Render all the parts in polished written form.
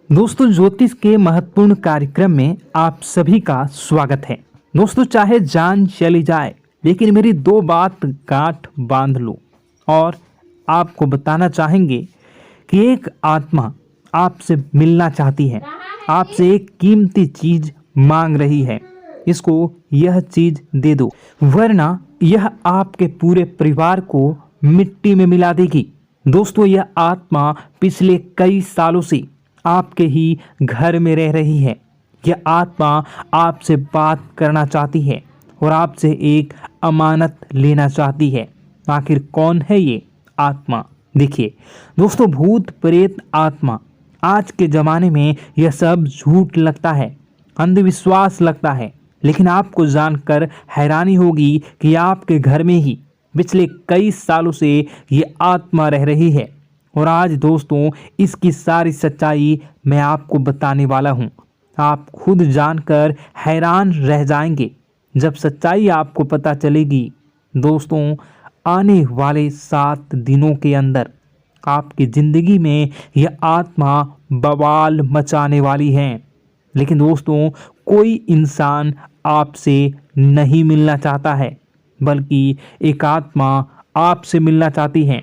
दोस्तों, ज्योतिष के महत्वपूर्ण कार्यक्रम में आप सभी का स्वागत है। दोस्तों, चाहे जान चली जाए लेकिन मेरी दो बात गांठ बांध लो। और आपको बताना चाहेंगे कि एक आत्मा आपसे मिलना चाहती है, आपसे एक कीमती चीज मांग रही है। इसको यह चीज दे दो, वरना यह आपके पूरे परिवार को मिट्टी में मिला देगी। दोस्तों, यह आत्मा पिछले कई सालों से आपके ही घर में रह रही है। यह आत्मा आपसे बात करना चाहती है और आपसे एक अमानत लेना चाहती है। आखिर कौन है ये आत्मा? देखिए दोस्तों, भूत प्रेत आत्मा, आज के ज़माने में यह सब झूठ लगता है, अंधविश्वास लगता है, लेकिन आपको जानकर हैरानी होगी कि आपके घर में ही पिछले कई सालों से ये आत्मा रह रही है। और आज दोस्तों, इसकी सारी सच्चाई मैं आपको बताने वाला हूँ। आप खुद जानकर हैरान रह जाएंगे जब सच्चाई आपको पता चलेगी। दोस्तों, आने वाले 7 दिनों के अंदर आपकी ज़िंदगी में यह आत्मा बवाल मचाने वाली है। लेकिन दोस्तों, कोई इंसान आपसे नहीं मिलना चाहता है, बल्कि एक आत्मा आपसे मिलना चाहती है।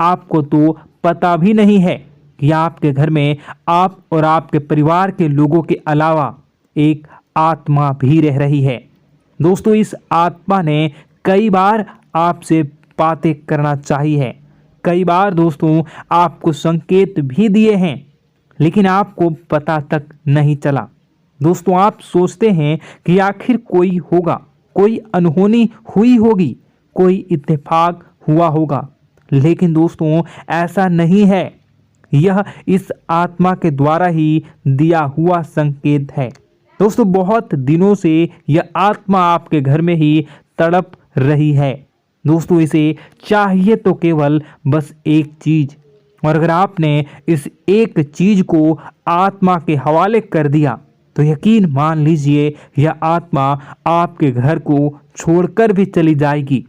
आपको तो पता भी नहीं है कि आपके घर में आप और आपके परिवार के लोगों के अलावा एक आत्मा भी रह रही है। दोस्तों, इस आत्मा ने कई बार आपसे बातें करना चाहिए है, कई बार दोस्तों आपको संकेत भी दिए हैं, लेकिन आपको पता तक नहीं चला। दोस्तों, आप सोचते हैं कि आखिर कोई होगा, कोई अनहोनी हुई होगी, कोई इत्तेफाक हुआ होगा, लेकिन दोस्तों ऐसा नहीं है। यह इस आत्मा के द्वारा ही दिया हुआ संकेत है। दोस्तों, बहुत दिनों से यह आत्मा आपके घर में ही तड़प रही है। दोस्तों, इसे चाहिए तो केवल बस एक चीज, और अगर आपने इस एक चीज को आत्मा के हवाले कर दिया तो यकीन मान लीजिए यह आत्मा आपके घर को छोड़कर भी चली जाएगी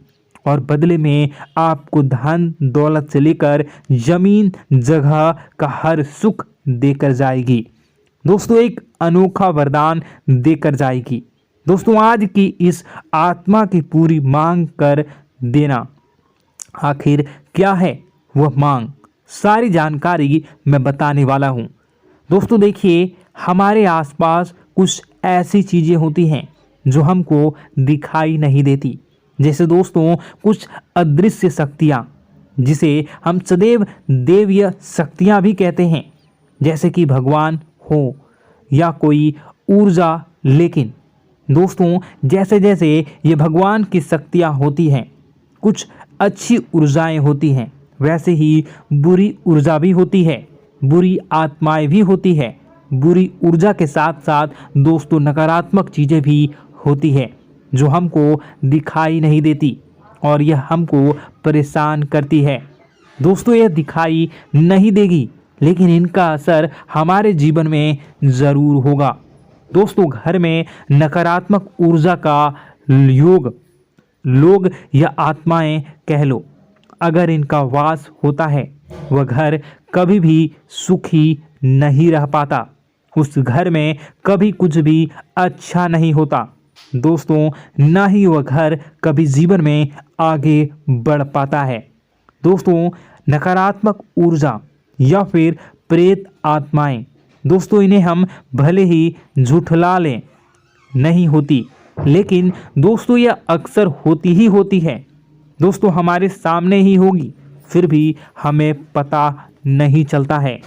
और बदले में आपको धन दौलत से लेकर जमीन जगह का हर सुख देकर जाएगी। दोस्तों, एक अनोखा वरदान देकर जाएगी। दोस्तों, आज की इस आत्मा की पूरी मांग कर देना। आखिर क्या है वह मांग? सारी जानकारी मैं बताने वाला हूँ। दोस्तों देखिए, हमारे आसपास कुछ ऐसी चीज़ें होती हैं जो हमको दिखाई नहीं देती। जैसे दोस्तों कुछ अदृश्य शक्तियाँ, जिसे हम सदैव देवीय शक्तियाँ भी कहते हैं, जैसे कि भगवान हो या कोई ऊर्जा। लेकिन दोस्तों, जैसे जैसे ये भगवान की शक्तियाँ होती हैं, कुछ अच्छी ऊर्जाएं होती हैं, वैसे ही बुरी ऊर्जा भी होती है, बुरी आत्माएं भी होती है। बुरी ऊर्जा के साथ साथ दोस्तों नकारात्मक चीज़ें भी होती है जो हमको दिखाई नहीं देती और यह हमको परेशान करती है। दोस्तों, यह दिखाई नहीं देगी, लेकिन इनका असर हमारे जीवन में ज़रूर होगा। दोस्तों, घर में नकारात्मक ऊर्जा का योग, लोग या आत्माएं कह लो, अगर इनका वास होता है, वह घर कभी भी सुखी नहीं रह पाता। उस घर में कभी कुछ भी अच्छा नहीं होता। दोस्तों, ना ही वह घर कभी जीवन में आगे बढ़ पाता है। दोस्तों, नकारात्मक ऊर्जा या फिर प्रेत आत्माएं, दोस्तों इन्हें हम भले ही झुठला लें नहीं होती, लेकिन दोस्तों यह अक्सर होती ही होती है। दोस्तों, हमारे सामने ही होगी, फिर भी हमें पता नहीं चलता है।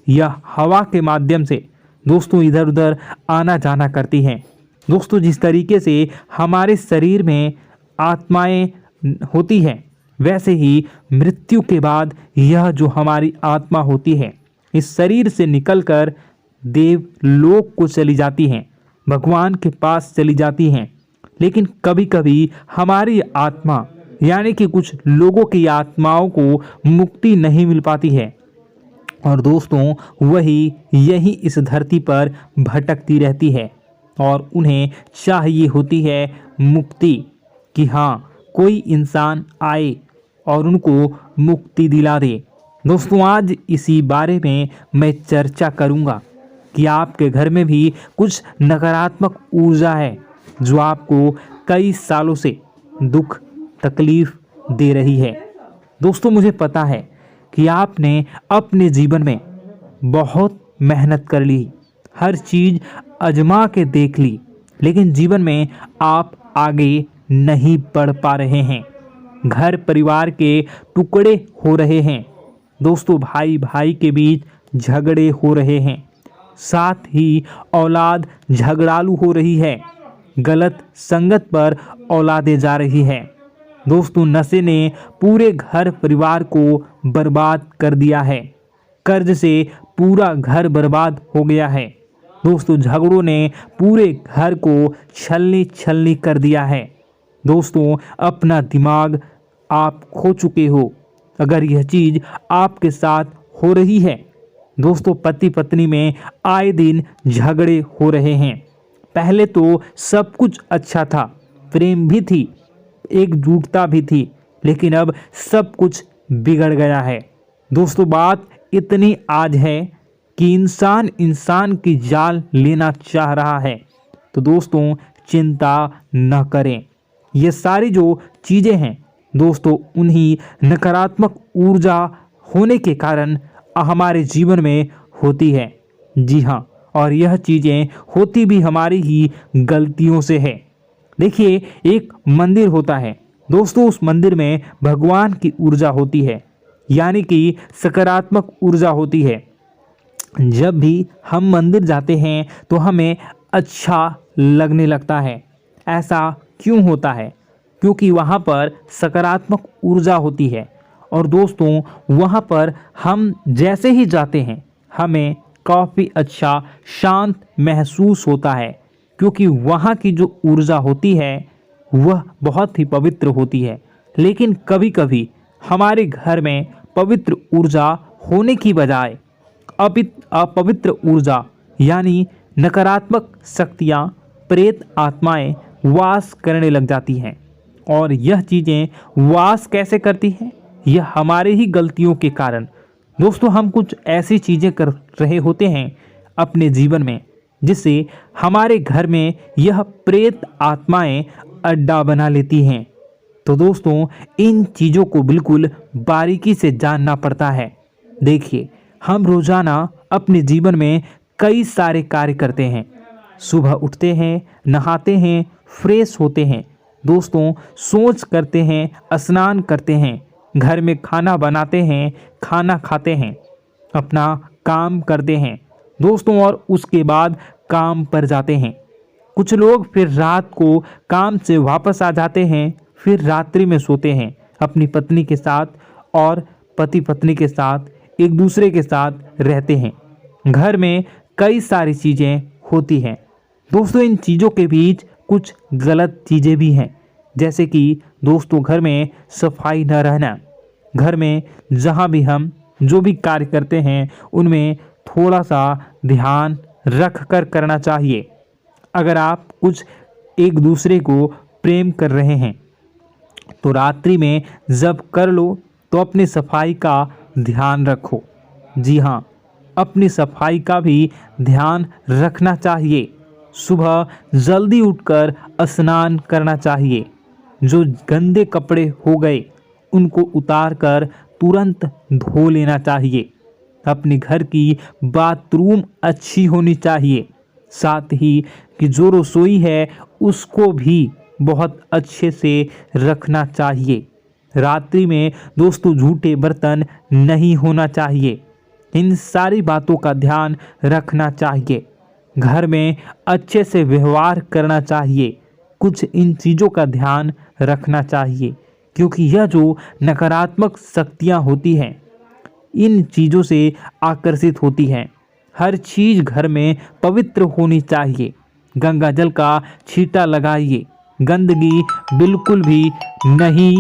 यह हवा के माध्यम से दोस्तों इधर उधर आना जाना करती हैं। दोस्तों, जिस तरीके से हमारे शरीर में आत्माएं होती हैं, वैसे ही मृत्यु के बाद यह जो हमारी आत्मा होती है, इस शरीर से निकलकर देवलोक को चली जाती हैं, भगवान के पास चली जाती हैं। लेकिन कभी कभी हमारी आत्मा, यानी कि कुछ लोगों की आत्माओं को मुक्ति नहीं मिल पाती है, और दोस्तों वही यही इस धरती पर भटकती रहती है और उन्हें चाहिए होती है मुक्ति, कि हाँ कोई इंसान आए और उनको मुक्ति दिला दे। दोस्तों, आज इसी बारे में मैं चर्चा करूँगा कि आपके घर में भी कुछ नकारात्मक ऊर्जा है जो आपको कई सालों से दुख तकलीफ दे रही है। दोस्तों, मुझे पता है कि आपने अपने जीवन में बहुत मेहनत कर ली, हर चीज़ आजमा के देख ली, लेकिन जीवन में आप आगे नहीं बढ़ पा रहे हैं। घर परिवार के टुकड़े हो रहे हैं। दोस्तों, भाई भाई के बीच झगड़े हो रहे हैं। साथ ही औलाद झगड़ालू हो रही है। गलत संगत पर औलादें जा रही है। दोस्तों, नशे ने पूरे घर परिवार को बर्बाद कर दिया है। कर्ज से पूरा घर बर्बाद हो गया है। दोस्तों, झगड़ों ने पूरे घर को छलनी छलनी कर दिया है। दोस्तों, अपना दिमाग आप खो चुके हो अगर यह चीज़ आपके साथ हो रही है। दोस्तों, पति पत्नी में आए दिन झगड़े हो रहे हैं। पहले तो सब कुछ अच्छा था, प्रेम भी थी, एकजुटता भी थी, लेकिन अब सब कुछ बिगड़ गया है। दोस्तों, बात इतनी आज है कि इंसान इंसान की जान लेना चाह रहा है। तो दोस्तों, चिंता न करें। ये सारी जो चीज़ें हैं दोस्तों, उन्हीं नकारात्मक ऊर्जा होने के कारण हमारे जीवन में होती है। जी हाँ, और यह चीज़ें होती भी हमारी ही गलतियों से है। देखिए, एक मंदिर होता है दोस्तों, उस मंदिर में भगवान की ऊर्जा होती है, यानी कि सकारात्मक ऊर्जा होती है। जब भी हम मंदिर जाते हैं तो हमें अच्छा लगने लगता है। ऐसा क्यों होता है? क्योंकि वहाँ पर सकारात्मक ऊर्जा होती है। और दोस्तों, वहाँ पर हम जैसे ही जाते हैं हमें काफ़ी अच्छा शांत महसूस होता है, क्योंकि वहाँ की जो ऊर्जा होती है वह बहुत ही पवित्र होती है। लेकिन कभी कभी हमारे घर में पवित्र ऊर्जा होने की बजाय अपवित्र ऊर्जा यानी नकारात्मक शक्तियाँ, प्रेत आत्माएं वास करने लग जाती हैं। और यह चीज़ें वास कैसे करती हैं? यह हमारे ही गलतियों के कारण। दोस्तों, हम कुछ ऐसी चीज़ें कर रहे होते हैं अपने जीवन में जिससे हमारे घर में यह प्रेत आत्माएं अड्डा बना लेती हैं। तो दोस्तों, इन चीज़ों को बिल्कुल बारीकी से जानना पड़ता है। देखिए, हम रोज़ाना अपने जीवन में कई सारे कार्य करते हैं। सुबह उठते हैं, नहाते हैं, फ्रेश होते हैं। दोस्तों, सोच करते हैं, स्नान करते हैं, घर में खाना बनाते हैं, खाना खाते हैं, अपना काम करते हैं दोस्तों, और उसके बाद काम पर जाते हैं। कुछ लोग फिर रात को काम से वापस आ जाते हैं, फिर रात्रि में सोते हैं अपनी पत्नी के साथ, और पति पत्नी के साथ एक दूसरे के साथ रहते हैं। घर में कई सारी चीज़ें होती हैं दोस्तों। इन चीज़ों के बीच कुछ गलत चीज़ें भी हैं, जैसे कि दोस्तों, घर में सफाई न रहना। घर में जहाँ भी हम जो भी कार्य करते हैं उनमें थोड़ा सा ध्यान रख कर करना चाहिए। अगर आप कुछ एक दूसरे को प्रेम कर रहे हैं तो रात्रि में जब कर लो तो अपनी सफाई का ध्यान रखो। जी हाँ, अपनी सफाई का भी ध्यान रखना चाहिए। सुबह जल्दी उठकर स्नान करना चाहिए। जो गंदे कपड़े हो गए उनको उतार कर तुरंत धो लेना चाहिए। अपने घर की बाथरूम अच्छी होनी चाहिए। साथ ही कि जो रसोई है उसको भी बहुत अच्छे से रखना चाहिए। रात्रि में दोस्तों, झूठे बर्तन नहीं होना चाहिए। इन सारी बातों का ध्यान रखना चाहिए। घर में अच्छे से व्यवहार करना चाहिए। कुछ इन चीज़ों का ध्यान रखना चाहिए, क्योंकि यह जो नकारात्मक शक्तियाँ होती हैं इन चीज़ों से आकर्षित होती हैं। हर चीज़ घर में पवित्र होनी चाहिए। गंगा जल का छींटा लगाइए, गंदगी बिल्कुल भी नहीं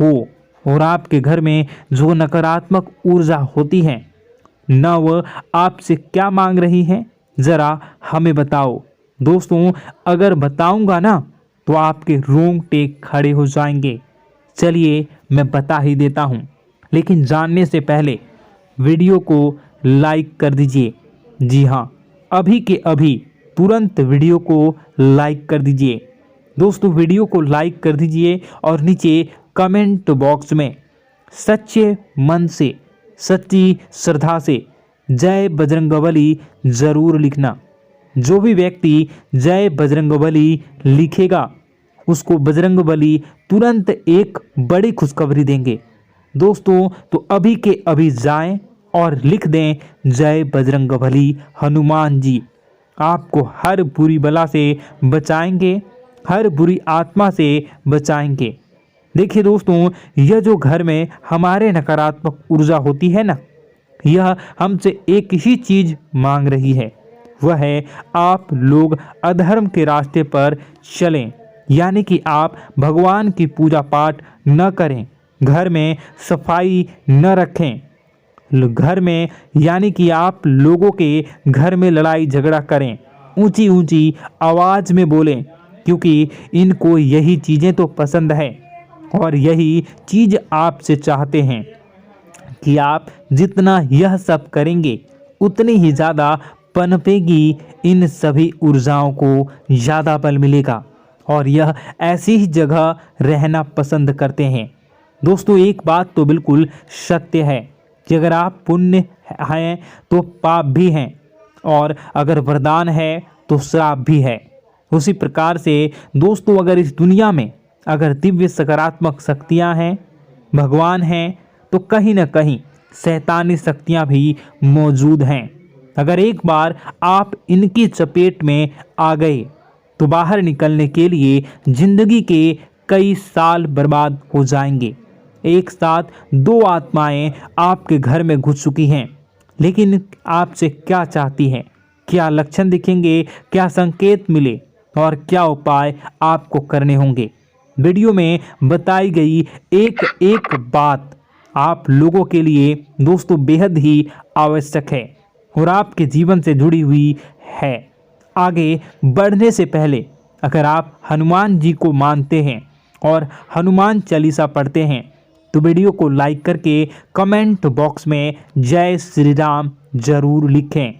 हो। और आपके घर में जो नकारात्मक ऊर्जा होती है न वह आपसे क्या मांग रही है, ज़रा हमें बताओ। दोस्तों, अगर बताऊंगा ना तो आपके रोंगटे खड़े हो जाएंगे। चलिए मैं बता ही देता हूँ, लेकिन जानने से पहले वीडियो को लाइक कर दीजिए। जी हाँ, अभी के अभी तुरंत वीडियो को लाइक कर दीजिए। दोस्तों वीडियो को लाइक कर दीजिए और नीचे कमेंट बॉक्स में सच्चे मन से, सच्ची श्रद्धा से जय बजरंगबली ज़रूर लिखना। जो भी व्यक्ति जय बजरंगबली लिखेगा उसको बजरंगबली तुरंत एक बड़ी खुशखबरी देंगे। दोस्तों तो अभी के अभी जाएं और लिख दें जय बजरंगबली हनुमान जी, आपको हर बुरी बला से बचाएंगे, हर बुरी आत्मा से बचाएंगे। देखिए दोस्तों, यह जो घर में हमारे नकारात्मक ऊर्जा होती है ना, यह हमसे एक ही चीज़ मांग रही है, वह है आप लोग अधर्म के रास्ते पर चलें, यानी कि आप भगवान की पूजा पाठ न करें, घर में सफाई न रखें, घर में यानी कि आप लोगों के घर में लड़ाई झगड़ा करें, ऊंची ऊंची आवाज़ में बोलें, क्योंकि इनको यही चीज़ें तो पसंद है और यही चीज़ आपसे चाहते हैं कि आप जितना यह सब करेंगे उतनी ही ज़्यादा पनपेगी इन सभी ऊर्जाओं को ज़्यादा बल मिलेगा और यह ऐसी ही जगह रहना पसंद करते हैं। दोस्तों एक बात तो बिल्कुल सत्य है कि अगर आप पुण्य हैं तो पाप भी हैं और अगर वरदान है तो श्राप भी है। उसी प्रकार से दोस्तों अगर इस दुनिया में अगर दिव्य सकारात्मक शक्तियां हैं, भगवान हैं, तो कहीं ना कहीं शैतानी शक्तियां भी मौजूद हैं। अगर एक बार आप इनकी चपेट में आ गए तो बाहर निकलने के लिए जिंदगी के कई साल बर्बाद हो जाएंगे। एक साथ दो आत्माएं आपके घर में घुस चुकी हैं, लेकिन आपसे क्या चाहती हैं, क्या लक्षण दिखेंगे, क्या संकेत मिले और क्या उपाय आपको करने होंगे। वीडियो में बताई गई एक एक बात आप लोगों के लिए दोस्तों बेहद ही आवश्यक है और आपके जीवन से जुड़ी हुई है। आगे बढ़ने से पहले अगर आप हनुमान जी को मानते हैं और हनुमान चालीसा पढ़ते हैं तो वीडियो को लाइक करके कमेंट बॉक्स में जय श्री राम जरूर लिखें।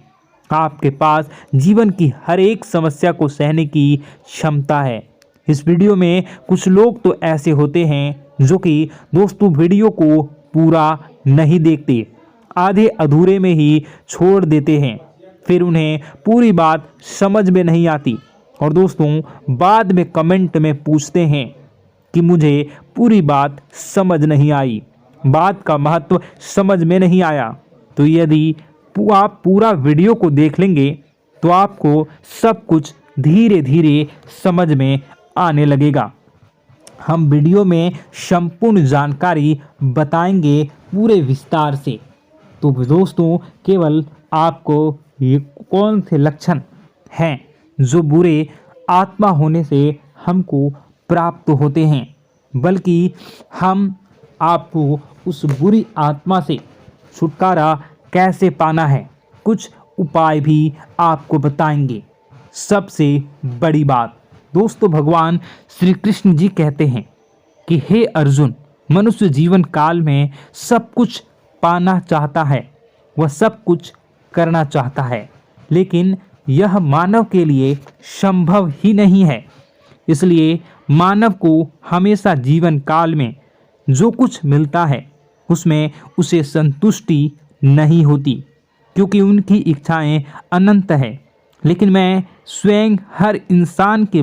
आपके पास जीवन की हर एक समस्या को सहने की क्षमता है। इस वीडियो में कुछ लोग तो ऐसे होते हैं जो कि दोस्तों वीडियो को पूरा नहीं देखते, आधे अधूरे में ही छोड़ देते हैं, फिर उन्हें पूरी बात समझ में नहीं आती और दोस्तों बाद में कमेंट में पूछते हैं कि मुझे पूरी बात समझ नहीं आई, बात का महत्व समझ में नहीं आया। तो यदि आप पूरा वीडियो को देख लेंगे तो आपको सब कुछ धीरे धीरे समझ में आने लगेगा। हम वीडियो में संपूर्ण जानकारी बताएंगे पूरे विस्तार से। तो दोस्तों केवल आपको ये कौन से लक्षण हैं जो बुरे आत्मा होने से हमको प्राप्त होते हैं, बल्कि हम आपको उस बुरी आत्मा से छुटकारा कैसे पाना है, कुछ उपाय भी आपको बताएंगे। सबसे बड़ी बात दोस्तों, भगवान श्री कृष्ण जी कहते हैं कि हे अर्जुन, मनुष्य जीवन काल में सब कुछ पाना चाहता है, वह सब कुछ करना चाहता है, लेकिन यह मानव के लिए संभव ही नहीं है। इसलिए मानव को हमेशा जीवन काल में जो कुछ मिलता है उसमें उसे संतुष्टि नहीं होती, क्योंकि उनकी इच्छाएं अनंत है। लेकिन मैं स्वयं हर इंसान के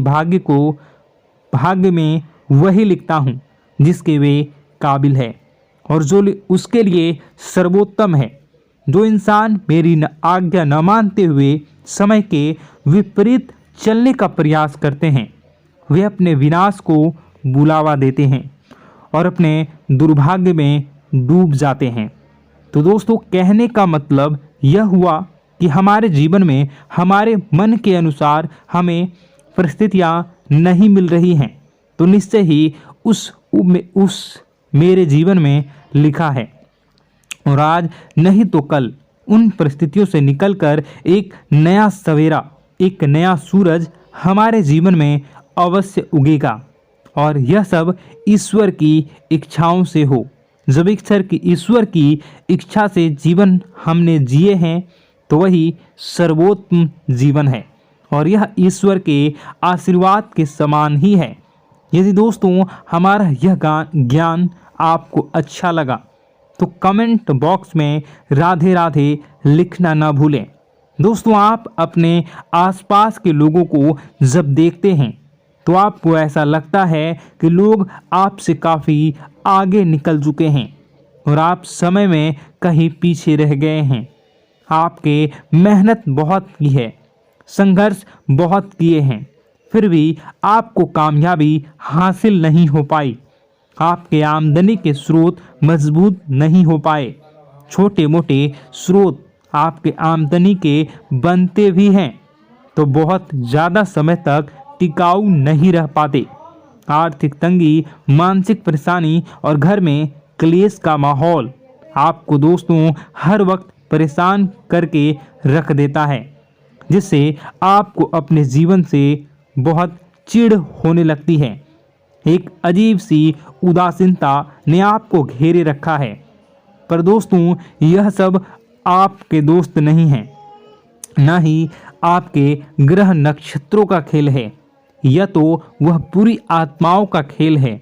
भाग्य में वही लिखता हूँ जिसके वे काबिल है और जो उसके लिए सर्वोत्तम है। जो इंसान मेरी आज्ञा न मानते हुए समय के विपरीत चलने का प्रयास करते हैं, वे अपने विनाश को बुलावा देते हैं और अपने दुर्भाग्य में डूब जाते हैं। तो दोस्तों कहने का मतलब यह हुआ कि हमारे जीवन में हमारे मन के अनुसार हमें परिस्थितियां नहीं मिल रही हैं, तो निश्चय ही उस मेरे जीवन में लिखा है और आज नहीं तो कल उन परिस्थितियों से निकलकर एक नया सवेरा, एक नया सूरज हमारे जीवन में अवश्य उगेगा और यह सब ईश्वर की इच्छाओं से हो। जब ईश्वर की इच्छा से जीवन हमने जिए हैं तो वही सर्वोत्तम जीवन है और यह ईश्वर के आशीर्वाद के समान ही है। यदि दोस्तों हमारा यह ज्ञान आपको अच्छा लगा तो कमेंट बॉक्स में राधे राधे लिखना ना भूलें। दोस्तों आप अपने आसपास के लोगों को जब देखते हैं तो आपको ऐसा लगता है कि लोग आपसे काफ़ी आगे निकल चुके हैं और आप समय में कहीं पीछे रह गए हैं। आपके मेहनत बहुत की है, संघर्ष बहुत किए हैं, फिर भी आपको कामयाबी हासिल नहीं हो पाई। आपके आमदनी के स्रोत मजबूत नहीं हो पाए। छोटे मोटे स्रोत आपके आमदनी के बनते भी हैं तो बहुत ज़्यादा समय तक टिकाऊ नहीं रह पाते। आर्थिक तंगी, मानसिक परेशानी और घर में क्लेश का माहौल आपको दोस्तों हर वक्त परेशान करके रख देता है, जिससे आपको अपने जीवन से बहुत चिढ़ होने लगती है। एक अजीब सी उदासीनता ने आपको घेरे रखा है। पर दोस्तों यह सब आपके दोस्त नहीं हैं, न ही आपके ग्रह नक्षत्रों का खेल है, यह तो वह बुरी आत्माओं का खेल है।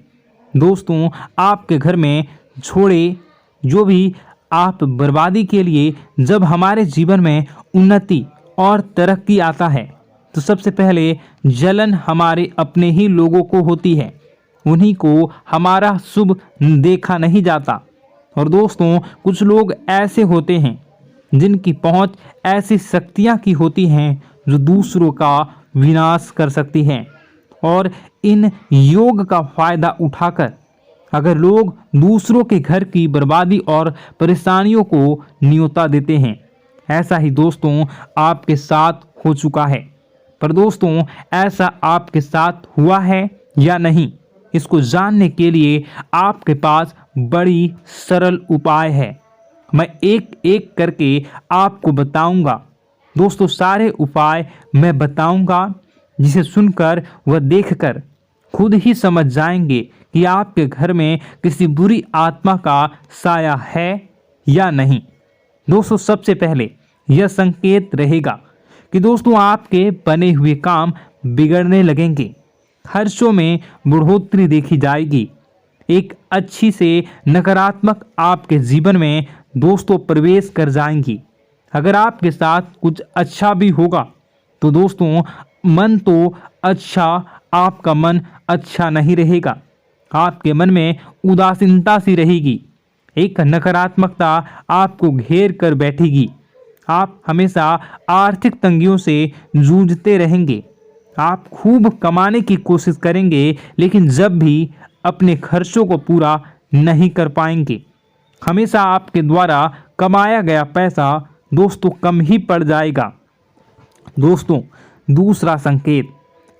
दोस्तों आपके घर में छोड़े जो भी आप बर्बादी के लिए जब हमारे जीवन में उन्नति और तरक्की आता है तो सबसे पहले जलन हमारे अपने ही लोगों को होती है। उन्हीं को हमारा शुभ देखा नहीं जाता। और दोस्तों कुछ लोग ऐसे होते हैं जिनकी पहुंच ऐसी शक्तियां की होती हैं जो दूसरों का विनाश कर सकती हैं। और इन योग का फायदा उठाकर अगर लोग दूसरों के घर की बर्बादी और परेशानियों को न्योता देते हैं, ऐसा ही दोस्तों आपके साथ हो चुका है। पर दोस्तों ऐसा आपके साथ हुआ है या नहीं, इसको जानने के लिए आपके पास बड़ी सरल उपाय है। मैं एक एक करके आपको बताऊंगा। दोस्तों सारे उपाय मैं बताऊंगा, जिसे सुनकर व देखकर खुद ही समझ जाएंगे कि आपके घर में किसी बुरी आत्मा का साया है या नहीं। दोस्तों सबसे पहले यह संकेत रहेगा कि दोस्तों आपके बने हुए काम बिगड़ने लगेंगे, खर्चों में बढ़ोतरी देखी जाएगी, एक अच्छी से नकारात्मक आपके जीवन में दोस्तों प्रवेश कर जाएंगी। अगर आपके साथ कुछ अच्छा भी होगा तो दोस्तों मन तो अच्छा, आपका मन अच्छा नहीं रहेगा। आपके मन में उदासीनता सी रहेगी, एक नकारात्मकता आपको घेर कर बैठेगी। आप हमेशा आर्थिक तंगियों से जूझते रहेंगे। आप खूब कमाने की कोशिश करेंगे लेकिन जब भी अपने खर्चों को पूरा नहीं कर पाएंगे। हमेशा आपके द्वारा कमाया गया पैसा दोस्तों कम ही पड़ जाएगा। दोस्तों दूसरा संकेत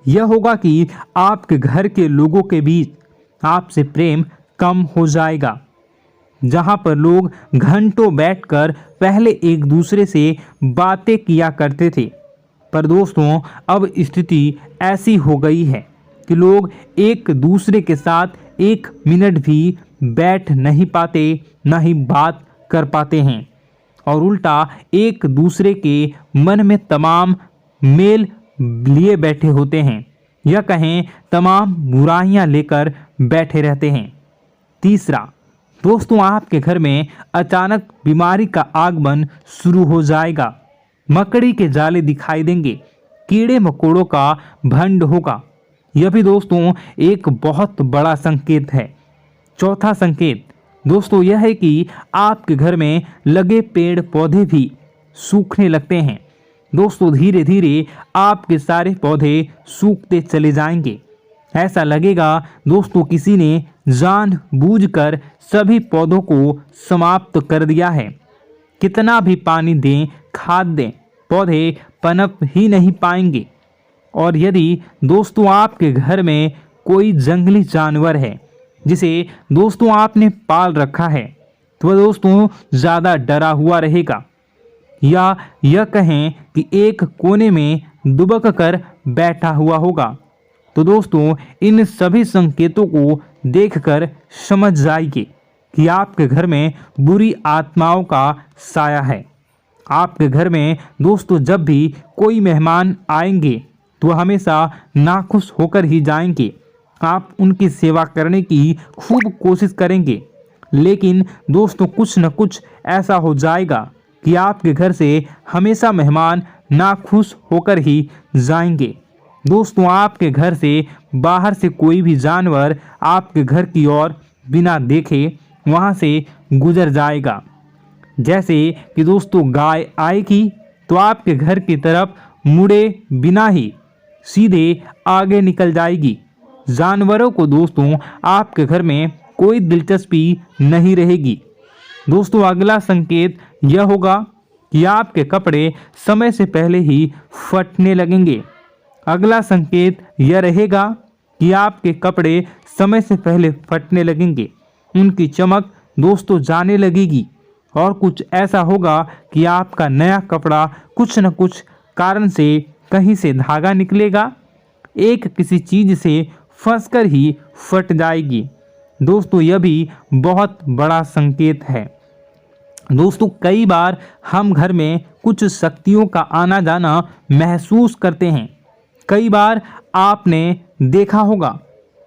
यह होगा कि आपके घर के लोगों के बीच आपसे प्रेम कम हो जाएगा। जहां पर लोग घंटों बैठकर पहले एक दूसरे से बातें किया करते थे, पर दोस्तों अब स्थिति ऐसी हो गई है कि लोग एक दूसरे के साथ एक मिनट भी बैठ नहीं पाते, ना ही बात कर पाते हैं और उल्टा एक दूसरे के मन में तमाम मेल लिए बैठे होते हैं, या कहें तमाम बुराइयां लेकर बैठे रहते हैं। तीसरा दोस्तों आपके घर में अचानक बीमारी का आगमन शुरू हो जाएगा। मकड़ी के जाले दिखाई देंगे, कीड़े मकोड़ों का भंड होगा। यह भी दोस्तों एक बहुत बड़ा संकेत है। चौथा संकेत दोस्तों यह है कि आपके घर में लगे पेड़ पौधे भी सूखने लगते हैं। दोस्तों धीरे धीरे आपके सारे पौधे सूखते चले जाएंगे। ऐसा लगेगा दोस्तों किसी ने जानबूझकर सभी पौधों को समाप्त कर दिया है। कितना भी पानी दें, खाद दें, पौधे पनप ही नहीं पाएंगे। और यदि दोस्तों आपके घर में कोई जंगली जानवर है जिसे दोस्तों आपने पाल रखा है तो वह दोस्तों ज़्यादा डरा हुआ रहेगा, या यह कहें कि एक कोने में दुबक कर बैठा हुआ होगा, तो दोस्तों इन सभी संकेतों को देखकर समझ जाइए कि आपके घर में बुरी आत्माओं का साया है। आपके घर में दोस्तों जब भी कोई मेहमान आएंगे तो हमेशा नाखुश होकर ही जाएंगे। आप उनकी सेवा करने की खूब कोशिश करेंगे, लेकिन दोस्तों कुछ न कुछ ऐसा हो जाएगा कि आपके घर से हमेशा मेहमान नाखुश होकर ही जाएंगे। दोस्तों आपके घर से बाहर से कोई भी जानवर आपके घर की ओर बिना देखे वहां से गुजर जाएगा। जैसे कि दोस्तों गाय आएगी तो आपके घर की तरफ मुड़े बिना ही सीधे आगे निकल जाएगी। जानवरों को दोस्तों आपके घर में कोई दिलचस्पी नहीं रहेगी। दोस्तों अगला संकेत यह होगा कि आपके कपड़े समय से पहले ही फटने लगेंगे। अगला संकेत यह रहेगा कि आपके कपड़े समय से पहले फटने लगेंगे, उनकी चमक दोस्तों जाने लगेगी और कुछ ऐसा होगा कि आपका नया कपड़ा कुछ न कुछ कारण से कहीं से धागा निकलेगा, एक किसी चीज से फंसकर ही फट जाएगी। दोस्तों यह भी बहुत बड़ा संकेत है। दोस्तों कई बार हम घर में कुछ शक्तियों का आना जाना महसूस करते हैं। कई बार आपने देखा होगा,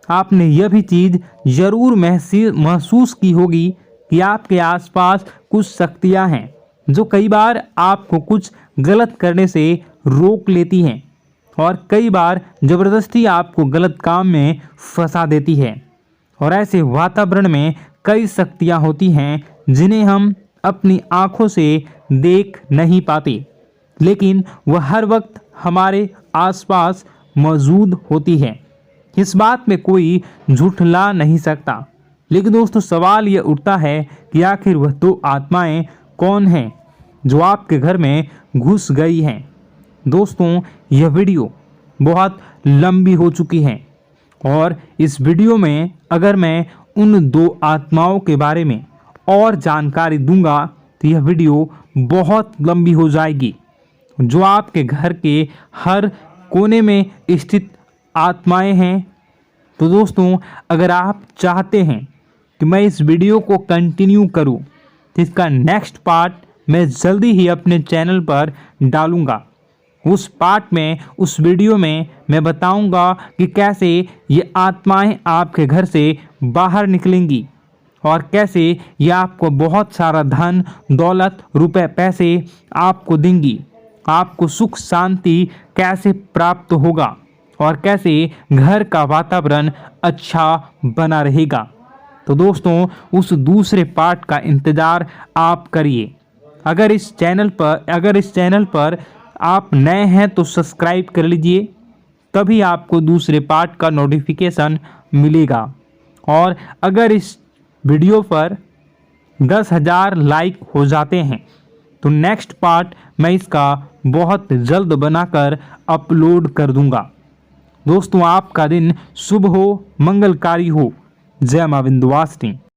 आपने यह भी चीज़ ज़रूर महसूस की होगी कि आपके आसपास कुछ शक्तियां हैं जो कई बार आपको कुछ गलत करने से रोक लेती हैं और कई बार ज़बरदस्ती आपको गलत काम में फंसा देती है। और ऐसे वातावरण में कई शक्तियां होती हैं जिन्हें हम अपनी आँखों से देख नहीं पाते, लेकिन वह हर वक्त हमारे आसपास मौजूद होती है। इस बात में कोई झूठला नहीं सकता। लेकिन दोस्तों सवाल यह उठता है कि आखिर वह दो आत्माएं कौन हैं जो आपके घर में घुस गई हैं। दोस्तों यह वीडियो बहुत लंबी हो चुकी है और इस वीडियो में अगर मैं उन दो आत्माओं के बारे में और जानकारी दूंगा तो यह वीडियो बहुत लंबी हो जाएगी। जो आपके घर के हर कोने में स्थित आत्माएं हैं। तो दोस्तों अगर आप चाहते हैं कि मैं इस वीडियो को कंटिन्यू करूं तो इसका नेक्स्ट पार्ट मैं जल्दी ही अपने चैनल पर डालूंगा। उस पार्ट में, उस वीडियो में मैं बताऊंगा कि कैसे ये आत्माएं आपके घर से बाहर निकलेंगी और कैसे ये आपको बहुत सारा धन दौलत रुपए पैसे आपको देंगी, आपको सुख शांति कैसे प्राप्त होगा और कैसे घर का वातावरण अच्छा बना रहेगा। तो दोस्तों उस दूसरे पार्ट का इंतज़ार आप करिए। अगर इस चैनल पर आप नए हैं तो सब्सक्राइब कर लीजिए, तभी आपको दूसरे पार्ट का नोटिफिकेशन मिलेगा। और अगर इस वीडियो पर 10,000 लाइक हो जाते हैं तो नेक्स्ट पार्ट मैं इसका बहुत जल्द बनाकर अपलोड कर दूंगा। दोस्तों आपका दिन शुभ हो, मंगलकारी हो। जय मां विंध्यवासिनी।